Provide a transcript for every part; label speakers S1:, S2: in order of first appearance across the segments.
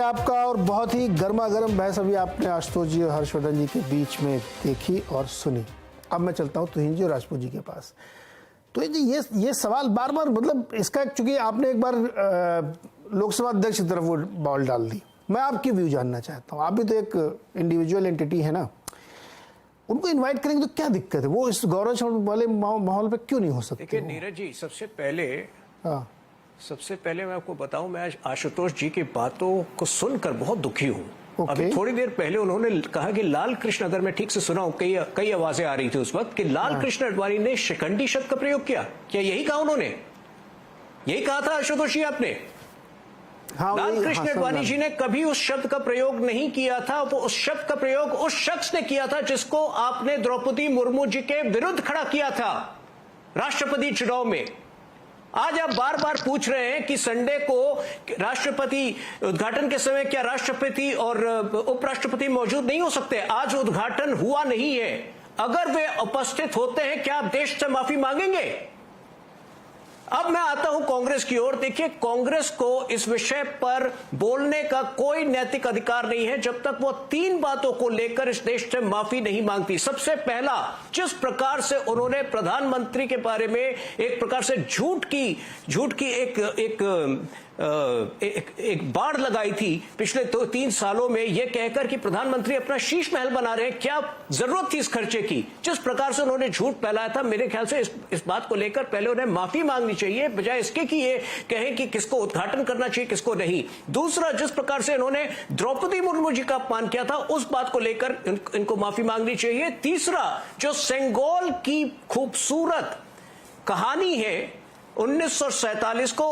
S1: आपका और बहुत ही गर्मा गर्म बहस अभी आपने आशुतोष जी और हर्षवर्धन जी के बीच में देखी और सुनी। अब मैं चलता हूँ तुहिन जी और राजपूत जी के पास। तो ये सवाल बार बार मतलब इसका चूंकि आपने एक बार लोकसभा अध्यक्ष की तरफ वो बॉल डाल दी, मैं आपकी व्यू जानना चाहता हूँ। आप भी तो एक इंडिविजुअल एंटिटी है ना, उनको इनवाइट करेंगे तो क्या दिक्कत है? वो इस गौरव वाले माहौल पे क्यों नहीं हो सकते?
S2: देखिए नीरज जी, सबसे पहले मैं आपको बताऊं, मैं आशुतोष जी की बातों को सुनकर बहुत दुखी हूं। अभी थोड़ी देर पहले उन्होंने कहा कि लाल कृष्ण, अगर मैं ठीक से सुना हूं, कई आवाजें आ रही थी उस वक्त कि लाल कृष्ण अडवाणी ने शिखंडी शब्द का प्रयोग किया। क्या यही कहा उन्होंने? यही कहा था आशुतोष जी आपने? लाल कृष्ण अडवाणी जी ने कभी उस शब्द का प्रयोग नहीं किया था। वो उस शब्द का प्रयोग उस शख्स ने किया था जिसको आपने द्रौपदी मुर्मू जी के विरुद्ध खड़ा किया था राष्ट्रपति चुनाव में। आज आप बार बार पूछ रहे हैं कि संडे को राष्ट्रपति उद्घाटन के समय क्या राष्ट्रपति और उपराष्ट्रपति मौजूद नहीं हो सकते? आज उद्घाटन हुआ नहीं है। अगर वे उपस्थित होते हैं, क्या आप देश से माफी मांगेंगे? अब मैं आता हूं कांग्रेस की ओर। देखिए, कांग्रेस को इस विषय पर बोलने का कोई नैतिक अधिकार नहीं है जब तक वो 3 बातों को लेकर इस देश से माफी नहीं मांगती। सबसे पहला, जिस प्रकार से उन्होंने प्रधानमंत्री के बारे में एक प्रकार से झूठ की एक बाढ़ लगाई थी पिछले 3 सालों में, यह कहकर कि प्रधानमंत्री अपना शीश महल बना रहे हैं, क्या जरूरत थी इस खर्चे की? जिस प्रकार से उन्होंने झूठ फैलाया था, मेरे ख्याल से इस बात को लेकर पहले उन्हें माफी मांगनी चाहिए, बजाय इसके कि ये कहें कि किसको उद्घाटन करना चाहिए, किसको नहीं। दूसरा, जिस प्रकार से इन्होंने द्रौपदी मुर्मू जी का अपमान किया था, उस बात को लेकर इनको माफी मांगनी चाहिए। तीसरा, जो सेंगोल की खूबसूरत कहानी है 1947 को,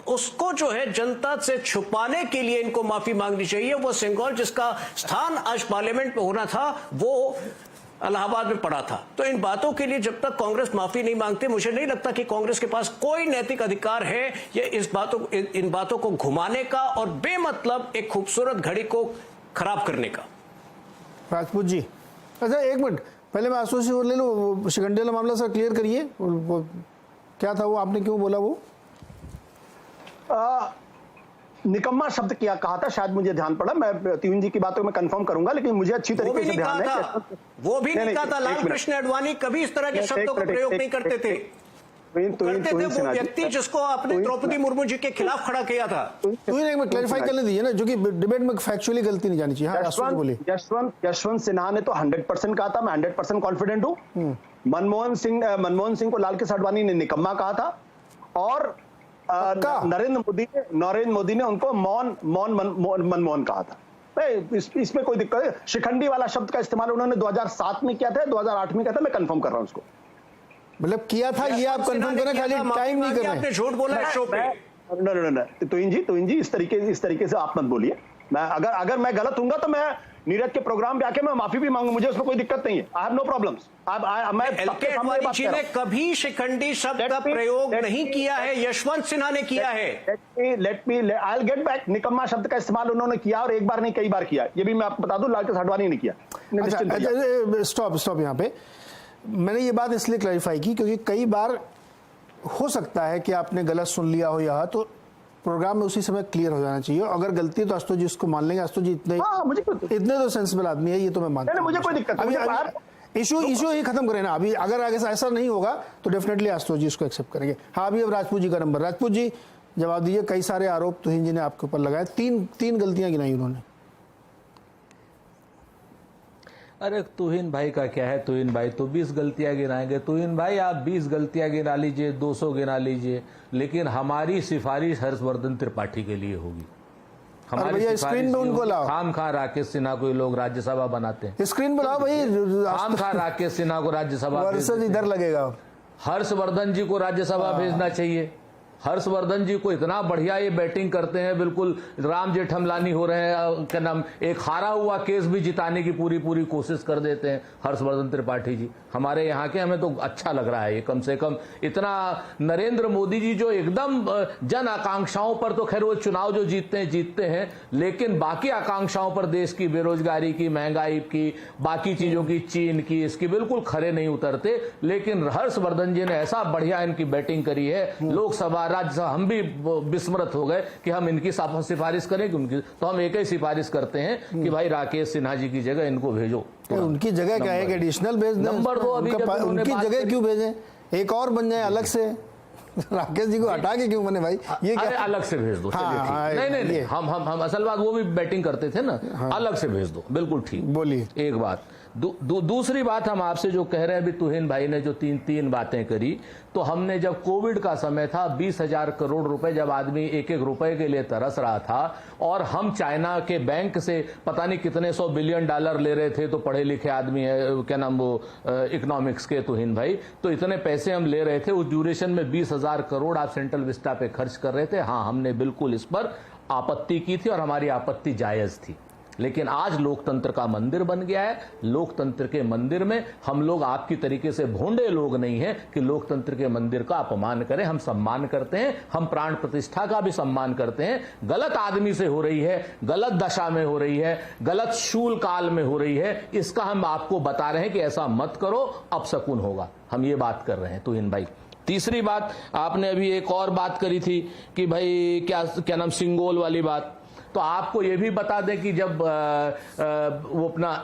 S2: उसको जो है जनता से छुपाने के लिए इनको माफी मांगनी चाहिए। वो सेंगोल जिसका स्थान आज पार्लियामेंट में होना था, वो इलाहाबाद में पड़ा था। तो इन बातों के लिए जब तक कांग्रेस माफी नहीं मांगती, मुझे नहीं लगता कि कांग्रेस के पास कोई नैतिक अधिकार है ये इन बातों को घुमाने का और बेमतलब एक खूबसूरत घड़ी को खराब करने का।
S1: राजपूत जी, अच्छा एक मिनट, पहले मैं आशुतोष से ले लूं। शिखंडी वाला मामला सर क्लियर करिए, वो क्या था, वो आपने क्यों बोला? वो
S3: निकम्मा शब्द क्या कहा था, शायद मुझे ध्यान पड़ा। मैं तुहिन जी की बातों में कंफर्म करूंगा, लेकिन मुझे अच्छी तरीके से ध्यान है
S2: वो भी नहीं कहा था। लाल कृष्ण अडवाणी कभी इस तरह के शब्दों का प्रयोग नहीं करते थे। करते थे वो व्यक्ति जिसको आपने द्रौपदी मुर्मू जी के खिलाफ खड़ा किया था।
S1: तुहिन एक में क्लैरिफाई करने दीजिए ना, जो कि डिबेट में फैक्चुअली गलती नहीं जानी चाहिए।
S3: यशवंत सिन्हा ने तो 100% कहा था, मैं 100% कॉन्फिडेंट हूँ। मनमोहन सिंह को लाल कृष्ण अडवाणी ने निकम्मा कहा था, और नरेंद्र मोदी ने उनको मनमोहन कहा था। इसमें कोई दिक्कत है? शिखंडी वाला शब्द का इस्तेमाल उन्होंने 2007 में किया था, 2008 में किया था, मैं कंफर्म कर रहा हूं उसको।
S1: मतलब किया था, ये आप कंफर्म करें, खाली टाइम नहीं कर रहे हैं।
S2: आपने झूठ बोला है शो पे।
S3: तुहिन जी इस तरीके से आप मत बोलिए। मैं अगर मैं गलत हूंगा तो मैं नीरज के प्रोग्राम पे आके मैं माफी भी मांगू, मुझे उसमें कोई दिक्कत नहीं है। I have no problems.
S2: LK ji ने कभी शिखंडी शब्द का प्रयोग नहीं किया है, यशवंत सिन्हा ने किया है।
S3: I will get back. निकम्मा शब्द का इस्तेमाल उन्होंने किया, और एक बार नहीं कई बार किया, ये भी मैं आपको बता दूं। लाल कृष्ण अडवाणी ने किया।
S1: स्टॉप यहाँ पे। मैंने ये बात इसलिए क्लैरिफाई की क्योंकि कई बार हो सकता है कि आपने गलत सुन लिया हो, या तो प्रोग्राम में उसी समय क्लियर हो जाना चाहिए। अगर गलती है तो आशुतोष जी उसको मान लेंगे। आशुतोष जी इतने तो सेंसिबल आदमी है, ये तो मैं मानता हूं।
S3: मुझे कोई दिक्कत नहीं।
S1: इशू ही खत्म करें ना अभी। अगर आगे ऐसा नहीं होगा तो डेफिनेटली आशुतोष जी इसको एक्सेप्ट करेंगे। हाँ, अभी अब राजपूत जी का नंबर। राजपूत जी जवाब दीजिए। कई सारे आरोप तुहिन जी ने आपके ऊपर लगाए, तीन गलतियां गिनाई उन्होंने।
S4: अरे तुहिन भाई का क्या है, तुहिन भाई तो 20 गलतियां गिनाएंगे। तुहिन भाई आप 20 गलतियां गिना लीजिए, 200 गिना लीजिए, लेकिन हमारी सिफारिश हर्षवर्धन त्रिपाठी के लिए होगी। हमारी
S1: स्क्रीन पे उनको लाओ।
S4: खामखा राकेश सिन्हा को लोग राज्यसभा बनाते हैं।
S1: स्क्रीन पे लाओ भाई।
S4: खामखा राकेश सिन्हा को राज्यसभा
S1: इधर लगेगा।
S4: हर्षवर्धन जी को राज्यसभा भेजना चाहिए। हर्षवर्धन जी को इतना बढ़िया ये बैटिंग करते हैं, बिल्कुल राम जेठमलानी हो रहे हैं। क्या नाम, एक हारा हुआ केस भी जिताने की पूरी कोशिश कर देते हैं हर्षवर्धन त्रिपाठी जी हमारे यहाँ के। हमें तो अच्छा लग रहा है ये, कम से कम इतना। नरेंद्र मोदी जी जो एकदम जन आकांक्षाओं पर, तो खैर वो चुनाव जो जीतते हैं, लेकिन बाकी आकांक्षाओं पर, देश की बेरोजगारी की, महंगाई की, बाकी चीजों की, चीन की, इसकी बिल्कुल खरे नहीं उतरते। लेकिन हर्षवर्धन जी ने ऐसा बढ़िया इनकी बैटिंग करी है। लोकसभा राज्यसभा हम भी विस्मृत हो गए कि हम इनकी सिफारिश करें कि उनकी, तो हम एक ही सिफारिश करते हैं कि भाई राकेश सिन्हा जी की जगह इनको भेजो।
S1: उनकी जगह क्या है, एडिशनल भेज दें।
S4: नंबर 2 अभी
S1: उनकी जगह क्यों भेजें, एक और बन जाए अलग से। राकेश जी को हटा के क्यों बने भाई, ये क्या
S4: अलग से भेज दो।
S1: हाँ,
S4: नहीं हम असल बात, वो भी बैटिंग करते थे ना, अलग से भेज दो, बिल्कुल ठीक।
S1: बोलिए।
S4: एक बात। दूसरी बात हम आपसे जो कह रहे हैं, अभी तुहिन भाई ने जो तीन बातें करी, तो हमने जब कोविड का समय था 20,000 करोड़ रुपए, जब आदमी एक एक रुपए के लिए तरस रहा था, और हम चाइना के बैंक से पता नहीं कितने $100 बिलियन ले रहे थे, तो पढ़े लिखे आदमी है, क्या नाम वो इकोनॉमिक्स के तुहिन भाई, तो इतने पैसे हम ले रहे थे, उस ड्यूरेशन में 20,000 करोड़ आप सेंट्रल विस्टा पे खर्च कर रहे थे। हाँ, हमने बिल्कुल इस पर आपत्ति की थी और हमारी आपत्ति जायज थी। लेकिन आज लोकतंत्र का मंदिर बन गया है। लोकतंत्र के मंदिर में हम लोग आपकी तरीके से भोंडे लोग नहीं हैं कि लोकतंत्र के मंदिर का अपमान करें। हम सम्मान करते हैं, हम प्राण प्रतिष्ठा का भी सम्मान करते हैं। गलत आदमी से हो रही है, गलत दशा में हो रही है, गलत शूल काल में हो रही है, इसका हम आपको बता रहे हैं कि ऐसा मत करो, अपशकुन होगा। हम ये बात कर रहे हैं तुहिन भाई। तीसरी बात, आपने अभी एक और बात करी थी कि भाई क्या नाम, सिंगोल वाली बात। तो आपको यह भी बता दें कि जब वो अपना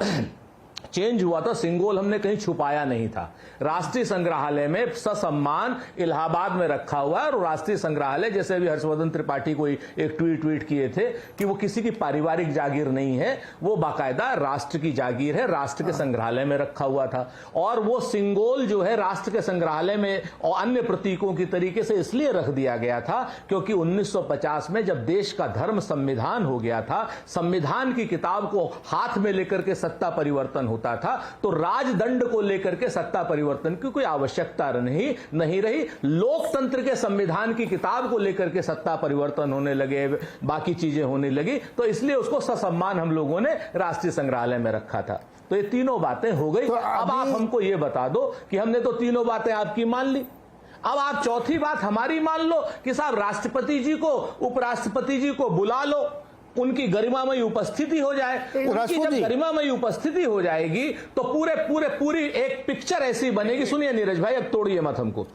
S4: चेंज हुआ था, सिंगोल हमने कहीं छुपाया नहीं था। राष्ट्रीय संग्रहालय में ससम्मान इलाहाबाद में रखा हुआ है। और राष्ट्रीय संग्रहालय, जैसे अभी हर्षवर्धन त्रिपाठी को एक ट्वीट किए थे कि वो किसी की पारिवारिक जागीर नहीं है, वो बाकायदा राष्ट्र की जागीर है, राष्ट्र के संग्रहालय में रखा हुआ था। और वो सिंगोल जो है राष्ट्र के संग्रहालय में और अन्य प्रतीकों की तरीके से इसलिए रख दिया गया था क्योंकि 1950 में जब देश का धर्म संविधान हो गया था, संविधान की किताब को हाथ में लेकर के सत्ता परिवर्तन होता था, तो राजदंड को लेकर के सत्ता परिवर्तन की कोई आवश्यकता नहीं रही। लोकतंत्र के संविधान की किताब को लेकर के सत्ता परिवर्तन होने लगे, बाकी चीजें होने लगी, तो इसलिए उसको ससम्मान हम लोगों ने राष्ट्रीय संग्रहालय में रखा था। तो ये तीनों बातें हो गई। तो अब आप हमको ये बता दो कि हमने तो तीनों बातें आपकी मान ली, अब आप चौथी बात हमारी मान लो कि साहब राष्ट्रपति जी को, उपराष्ट्रपति जी को बुला लो, उनकी गरिमामयी उपस्थिति हो जाए। उनकी जब गरिमामयी उपस्थिति हो जाएगी तो पूरी एक पिक्चर ऐसी बनेगी। सुनिए नीरज भाई, अब तोड़िए मत हमको।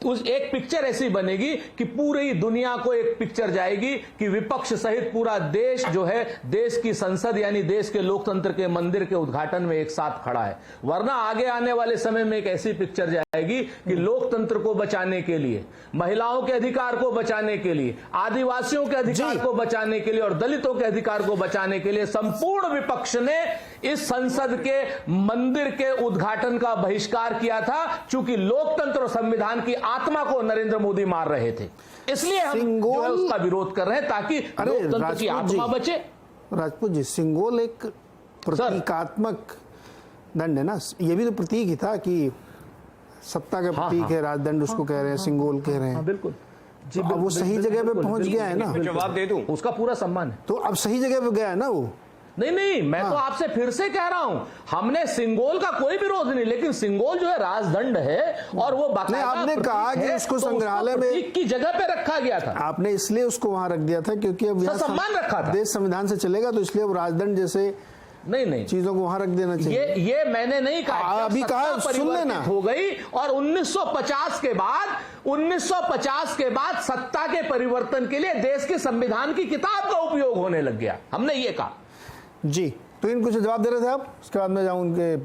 S4: उस एक पिक्चर ऐसी बनेगी कि पूरी दुनिया को एक पिक्चर जाएगी कि विपक्ष सहित पूरा देश जो है, देश की संसद यानी देश के लोकतंत्र के मंदिर के उद्घाटन में एक साथ खड़ा है। वरना आगे आने वाले समय में एक ऐसी पिक्चर जाएगी कि लोकतंत्र को बचाने के लिए, महिलाओं के अधिकार को बचाने के लिए, आदिवासियों के अधिकार को बचाने के लिए और दलितों के अधिकार को बचाने के लिए संपूर्ण विपक्ष ने इस संसद के मंदिर के उद्घाटन का बहिष्कार किया था, चूंकि लोकतंत्र और संविधान की आत्मा को नरेंद्र मोदी मार रहे थे। इसलिए हम जो है उसका विरोध कर रहे हैं ताकि लोकतंत्र की आत्मा बचे।
S1: राजपूत जी, सिंगोल एक प्रतीकात्मक दंड है ना, ये भी तो प्रतीक ही था कि सत्ता का प्रतीक है, राजदंड उसको कह रहे हैं, सिंगोल कह रहे हैं।
S4: बिल्कुल जी,
S1: अब वो सही जगह पे पहुंच गया है ना,
S2: जवाब दे दूं,
S4: उसका पूरा सम्मान है।
S1: तो अब सही जगह पे गया है ना वो।
S4: नहीं, मैं तो आपसे फिर से कह रहा हूं, हमने सिंगोल का कोई विरोध नहीं, लेकिन सिंगोल जो है राजदंड है और वो बाकायदा
S1: आपने कहा कि उसको संग्रहालय में
S4: की जगह पे रखा गया था।
S1: आपने इसलिए उसको वहां रख दिया था क्योंकि अब
S4: सम्मान रखा था,
S1: देश संविधान से चलेगा, तो इसलिए वो राजदंड जैसे
S4: नहीं
S1: चीजों को वहां रख देना चाहिए।
S4: ये मैंने नहीं कहा,
S1: अभी कहा, सुन लेना,
S4: हो गई और 1950 के बाद सत्ता के परिवर्तन के लिए देश के संविधान की किताब का उपयोग होने लग गया, हमने ये कहा।
S1: जी, तो इन कुछ जवाब दे रहे थे आप, उसके बाद मैं जाऊं उनके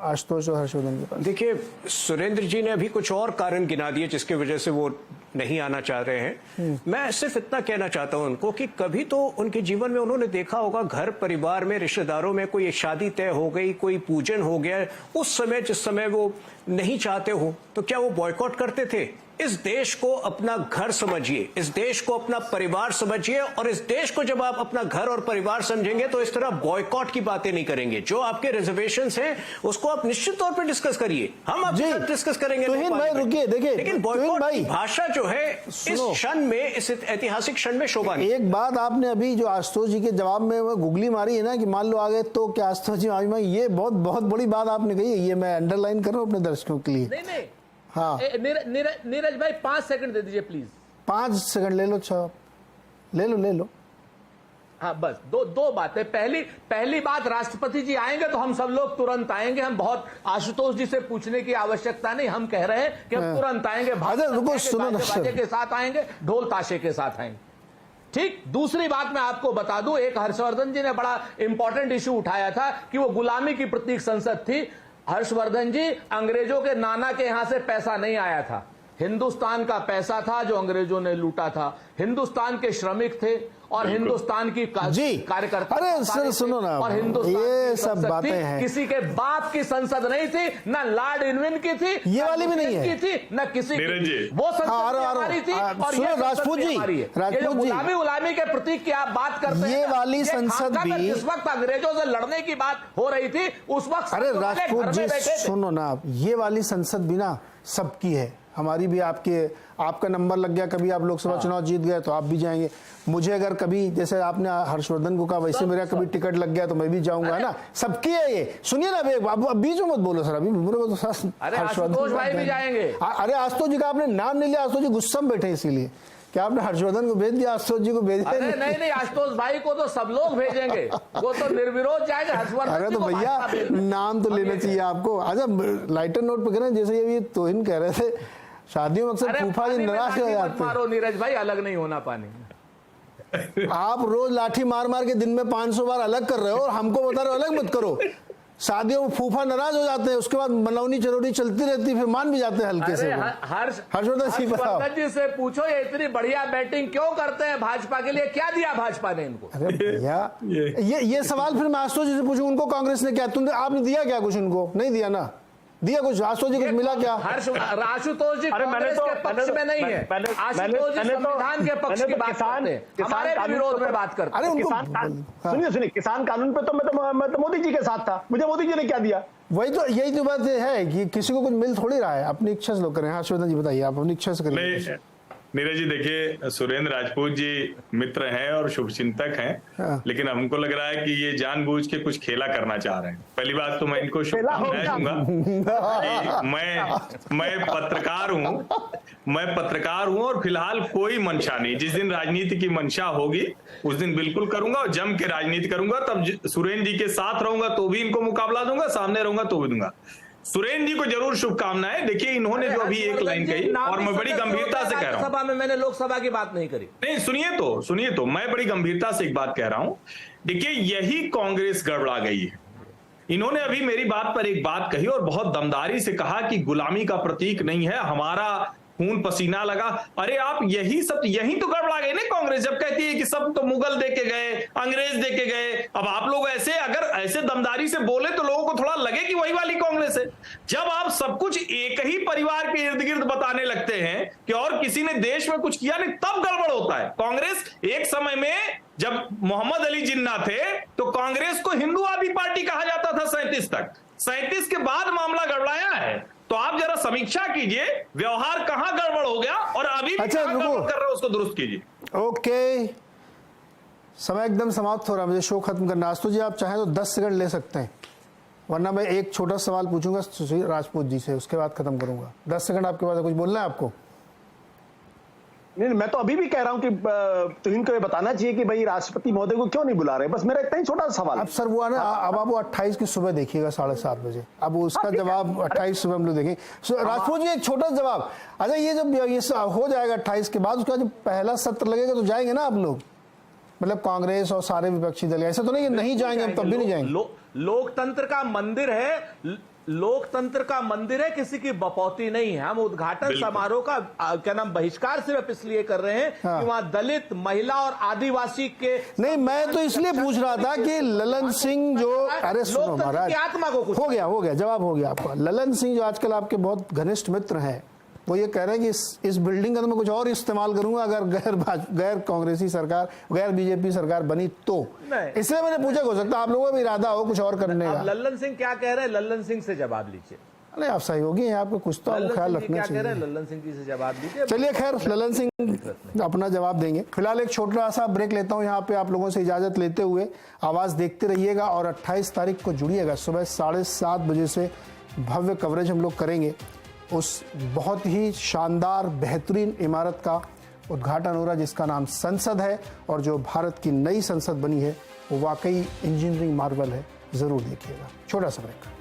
S1: आशुतोष और हर्षवर्धन के पास।
S2: देखिए, सुरेंद्र जी ने अभी कुछ और कारण गिना दिए जिसकी वजह से वो नहीं आना चाह रहे हैं। मैं सिर्फ इतना कहना चाहता हूं उनको कि कभी तो उनके जीवन में उन्होंने देखा होगा, घर परिवार में, रिश्तेदारों में कोई शादी तय हो गई, कोई पूजन हो गया, उस समय जिस समय वो नहीं चाहते हो, तो क्या वो बॉयकॉट करते थे? इस देश को अपना घर समझिए, इस देश को अपना परिवार समझिए, और इस देश को जब आप अपना घर और परिवार समझेंगे तो इस तरह बॉयकॉट की बातें नहीं करेंगे। जो आपके रिजर्वेशंस हैं उसको आप निश्चित तौर पर डिस्कस करिए, हम आपके साथ डिस्कस करेंगे।
S1: तुहिन भाई रुकिए, देखिए,
S2: लेकिन बॉयकॉट की भाषा जो है इस क्षण में, इस ऐतिहासिक क्षण में शोभा नहीं।
S1: एक बात आपने अभी जो आशुतोष जी के जवाब में वो गुगली मारी है ना कि मान लो आ गए तो क्या आशुतोष जी, ये बहुत बड़ी बात आपने कही है, ये मैं अंडरलाइन कर रहा हूं अपने दर्शकों के लिए।
S4: नहीं,
S1: हाँ,
S4: नीरज भाई 5 सेकंड दे दीजिए प्लीज।
S1: 5 सेकंड ले लो, अच्छा ले लो।
S4: हाँ बस दो बातें। पहली बात, राष्ट्रपति जी आएंगे तो हम सब लोग तुरंत आएंगे। हम बहुत आशुतोष जी से पूछने की आवश्यकता नहीं, हम कह रहे हैं कि हम तुरंत आएंगे, बाजे के साथ आएंगे, ढोल ताशे के साथ आएंगे। ठीक। दूसरी बात मैं आपको बता दूं, एक हर्षवर्धन जी ने बड़ा इंपॉर्टेंट इश्यू उठाया था कि वो गुलामी की प्रतीक संसद थी। हर्षवर्धन जी, अंग्रेजों के नाना के यहां से पैसा नहीं आया था, हिंदुस्तान का पैसा था जो अंग्रेजों ने लूटा था। हिंदुस्तान के श्रमिक थे और हिंदुस्तान की कार्यकर्ता।
S1: अरे सर सुनो ना,
S4: और हिंदुस्तान
S1: ये सब बातें हैं।
S4: किसी के बाप की संसद नहीं थी, ना लॉर्ड इरविन की थी,
S1: ये वाली भी नहीं है,
S4: थी ना किसी की। वो संसद हमारी थी। और ये
S1: राजपूत जी,
S4: गुलामी के प्रतीक की आप बात करते हैं,
S1: ये वाली संसद भी
S4: जिस वक्त अंग्रेजों से लड़ने की बात हो रही थी उस वक्त।
S1: अरे राजपूत जी सुनो ना, ये वाली संसद भी ना सबकी है, हमारी भी। आपका नंबर लग गया, कभी आप लोकसभा चुनाव जीत गए तो आप भी जाएंगे। मुझे अगर कभी, जैसे आपने हर्षवर्धन को कहा, वैसे मेरा कभी टिकट लग गया तो मैं भी जाऊंगा ना। सबकी है ये। सुनिए ना, अब बीच में मत बोलो सर, अभी बोलो तो
S4: हर्षवर्धन भाई भी जाएंगे।
S1: अरे आशुतोष जी का आपने नाम नहीं लिया, आशुतोष जी गुस्सा में बैठे, इसीलिए क्या आपने हर्षवर्धन को भेज दिया, आशुतोष जी को भेज दिया?
S4: नहीं, आशुतोष भाई को तो सब लोग भेजेंगे, वो तो निर्विरोध जाएगा। हर्षवर्धन
S1: अरे तो भैया नाम तो लेना चाहिए आपको। अच्छा लाइटर नोट पे करें, जैसे ये तोहिन कह रहे थे, शादियों में अक्सर फूफा जी नाराज हो जाते हैं।
S4: मारो नीरज भाई, अलग नहीं होना पानी।
S1: आप रोज लाठी मार मार के दिन में 500 बार अलग कर रहे हो और हमको बता रहे हो अलग मत करो। शादियों में फूफा नाराज हो जाते हैं, उसके बाद मनौनी चरौनी चलती रहती है, फिर मान भी जाते हैं हल्के से। हर्षवर्धन जी बताओ,
S4: जी से पूछो ये इतनी बढ़िया बैटिंग क्यों करते हैं भाजपा के लिए, क्या दिया भाजपा ने इनको?
S1: अरे भैया ये सवाल फिर मैं आशुतोष जी से पूछूं, उनको कांग्रेस ने क्या, आपने दिया क्या कुछ उनको? नहीं दिया ना, दिया कुछ? आशुतोष जी कुछ मिला क्या?
S4: आशुतोष जी कांग्रेस के पक्ष में नहीं है, आशुतोष जी संविधान के पक्ष की बात करते हैं, हमारे विरोध में बात करते हैं।
S3: अरे सुनिए, किसान कानून पे तो मैं तो मोदी जी के साथ था, मुझे मोदी जी ने क्या दिया?
S1: वही तो, यही तो बात है कि किसी को कुछ मिल थोड़ी रहा है, अपनी इच्छा से लोग करें। हर्षवर्धन जी बताइए, आप अपनी इच्छा से करें।
S5: नीरज जी देखिए, सुरेंद्र राजपूत जी मित्र हैं और शुभचिंतक हैं, लेकिन हमको लग रहा है कि ये जानबूझ के कुछ खेला करना चाह रहे हैं। पहली बात तो मैं इनको शुभकामनाएं दूंगा। मैं पत्रकार हूं और फिलहाल कोई मंशा नहीं। जिस दिन राजनीति की मंशा होगी उस दिन बिल्कुल करूंगा और जम के राजनीति करूंगा। तब सुरेंद्र जी के साथ रहूंगा तो भी इनको मुकाबला दूंगा, सामने रहूंगा तो भी दूंगा। सुरेंद्र जी को जरूर शुभकामनाएं। देखिए इन्होंने जो अभी एक लाइन कही, और मैं बड़ी गंभीरता से कह रहा हूं,
S4: सभा में मैंने लोकसभा की बात नहीं करी।
S5: नहीं सुनिए तो मैं बड़ी गंभीरता से एक बात कह रहा हूं। देखिए यही कांग्रेस गड़बड़ा गई है। इन्होंने अभी मेरी बात पर एक बात कही और बहुत दमदारी से कहा कि गुलामी का प्रतीक नहीं है, हमारा खून पसीना लगा। अरे आप यही तो गड़बड़ा गए ना कांग्रेस, जब कहती है कि सब तो मुगल देके गए, अंग्रेज देके गए। अब आप लोग अगर ऐसे दमदारी से बोले तो लोगों को थोड़ा लगे कि वही वाली कांग्रेस है। जब आप सब कुछ एक ही परिवार के इर्द गिर्द बताने लगते हैं कि और किसी ने देश में कुछ किया नहीं, तब गड़बड़ होता है। कांग्रेस एक समय में, जब मोहम्मद अली जिन्ना थे तो कांग्रेस को हिंदूवादी पार्टी कहा जाता था 37 तक। 37 के बाद मामला गड़बड़ाया है। तो आप जरा समीक्षा कीजिए, व्यवहार कहां गड़बड़ हो गया और अभी भी कहां गड़बड़ कर रहे हो, उसको दुरुस्त कीजिए।
S1: ओके, समय एकदम समाप्त हो रहा है, मुझे शो खत्म करना। आशुतोष जी आप चाहें तो 10 सेकंड ले सकते हैं, वरना मैं एक छोटा सवाल पूछूंगा राजपूत जी से, उसके बाद खत्म करूंगा। 10 सेकंड आपके पास, कुछ बोलना है आपको?
S3: नहीं, मैं तो अभी भी कह रहा हूं कि तो इनको ये बताना चाहिए कि भाई राष्ट्रपति महोदय को क्यों नहीं बुला रहे। बस मेरा इतना ही छोटा सवाल।
S1: अब सर वो ना, अब आप वो 28 की सुबह देखिएगा 7:30 बजे, अब उसका जवाब 28 सुबह हम लोग देखेंगे। राजपूत जी एक छोटा जवाब, अच्छा ये जब ये हो जाएगा 28 के बाद, उसका जब पहला सत्र लगेगा तो जाएंगे ना आप लोग? मतलब कांग्रेस और सारे विपक्षी दल, ऐसा तो नहीं कि नहीं जाएंगे, तब भी नहीं जाएंगे।
S4: लोकतंत्र का मंदिर है, लोकतंत्र का मंदिर है, किसी की बपौती नहीं है। हम उद्घाटन समारोह का क्या नाम बहिष्कार सिर्फ इसलिए कर रहे हैं कि वहां दलित, महिला और आदिवासी के
S1: नहीं, मैं तो इसलिए पूछ रहा था कि ललन सिंह जो, अरे सुनो महाराज,
S4: आत्मा को कुछ
S1: हो गया जवाब हो गया आपका। ललन सिंह जो आजकल आपके बहुत घनिष्ठ मित्र हैं, वो ये कह रहे हैं कि इस बिल्डिंग का तो मैं कुछ और इस्तेमाल करूंगा अगर गैर कांग्रेसी सरकार, गैर बीजेपी सरकार बनी तो। इसलिए मैंने पूछा, हो सकता है आप लोगों का भी इरादा हो कुछ और करने का।
S4: लल्लन सिंह क्या कह रहे हैं, लल्लन सिंह से जवाब लीजिए।
S1: अरे आप सहयोगी हैं, आपको कुछ तो ख्याल रखना चाहिए।
S4: लल्लन सिंह जी से जवाब दीजिए।
S1: चलिए खैर, ललन सिंह अपना जवाब देंगे। फिलहाल एक छोटा सा ब्रेक लेता हूं यहाँ पे, आप लोगों से इजाजत लेते हुए। आवाज देखते रहिएगा और 28 तारीख को जुड़िएगा, सुबह 7:30 बजे से भव्य कवरेज हम लोग करेंगे उस बहुत ही शानदार बेहतरीन इमारत का, उद्घाटन हो रहा है जिसका नाम संसद है, और जो भारत की नई संसद बनी है वो वाकई इंजीनियरिंग मार्वल है। ज़रूर देखिएगा। छोटा सा ब्रेक।